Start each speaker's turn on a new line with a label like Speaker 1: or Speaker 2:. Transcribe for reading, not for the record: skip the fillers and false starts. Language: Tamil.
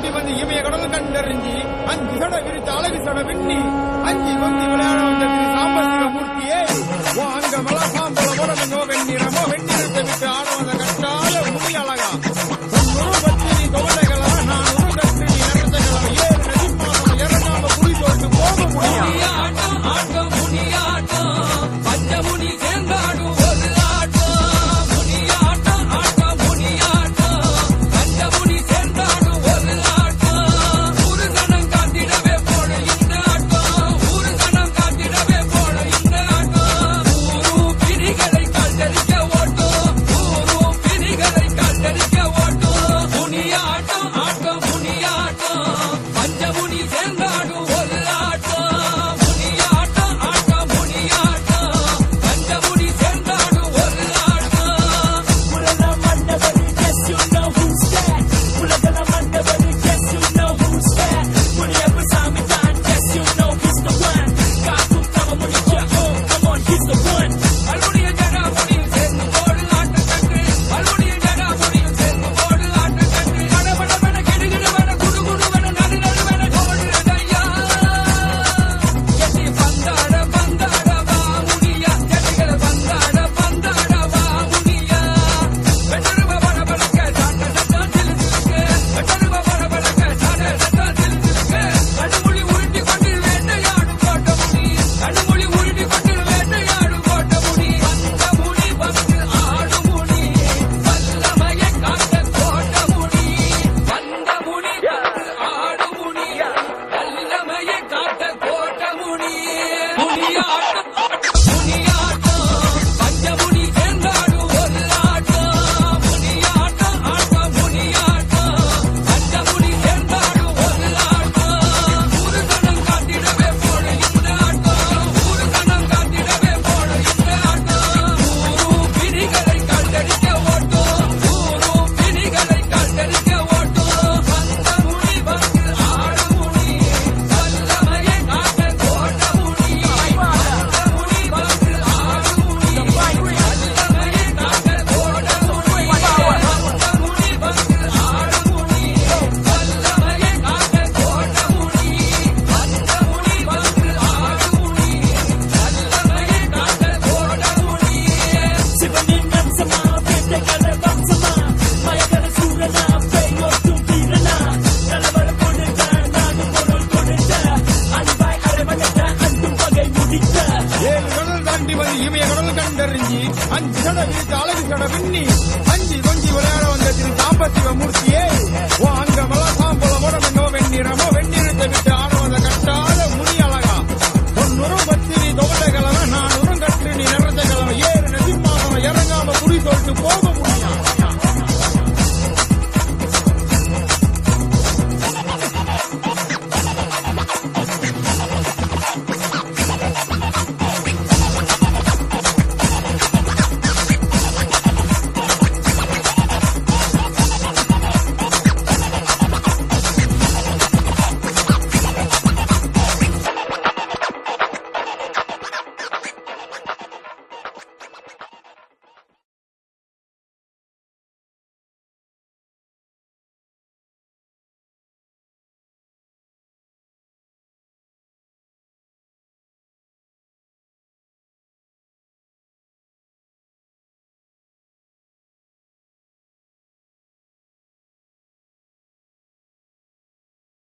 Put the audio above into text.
Speaker 1: தாண்டி வந்து இமய கடல் கண்டறிஞ்சி அஞ்சு சட விரித்து அழகு சட விண்ணி அஞ்சு கொஞ்சி விளையாட வந்த திரு சாம்பசிவ மூர்த்தியே அங்க மல சாம்பல உடனோ வெண்ணிறமோ வெண்ணிறத்தை விட்டு ஆடுவத கட்டால முடி அழகா பத்திரி தொலைகளா நான் ஒரு கட்டு நீ நடத்தகளா ஏழு நதிப்பாலம் இறங்காம குடி போட்டு போக முடியும்
Speaker 2: பஞ்சமுனி சேர்ந்தாடும் ஒரு ஆட்டம் முனியாட்டம் ஆட்டம் முனியாட்டம் பஞ்சமுனி சேர்ந்தாடும் ஒரு ஆட்டம் ஊரு சனம் காத்திடவே போட இந்த ஆட்டம் ஊரு சனம் காத்திடவே போட இந்த ஆட்டம் ஊரு பிரிகளை கண்டறிக்க ஓட்டும் ஊரு பிரிகளை கண்டறிக்க ஓட்டும் முனியாட்டம் ஆட்டம் முனியாட்டம் பஞ்சமுனி சேர்ந்தாடும் ஒரு ஆட்டம்
Speaker 1: இமய கடல் கண்டறிஞ்சி அஞ்சு சட விரித்து அழகு சட விண்ணி அஞ்சு கொஞ்சி விளையாட வந்த திரு சாம்பசிவ மூர்த்தியே அங்க மல சாம்பல உடனோ வெண்ணிறமோ வெண்ணிறத்தை விட்டு ஆடுவத கட்டாத முடி அழகா ஒன்னுறும் பத்திரி தொலைகளவ நான் உரம் கட்டு நீ நடத்த கிழமை ஏழு நதிப்பாலம் இறங்காம குடி தொட்டு போக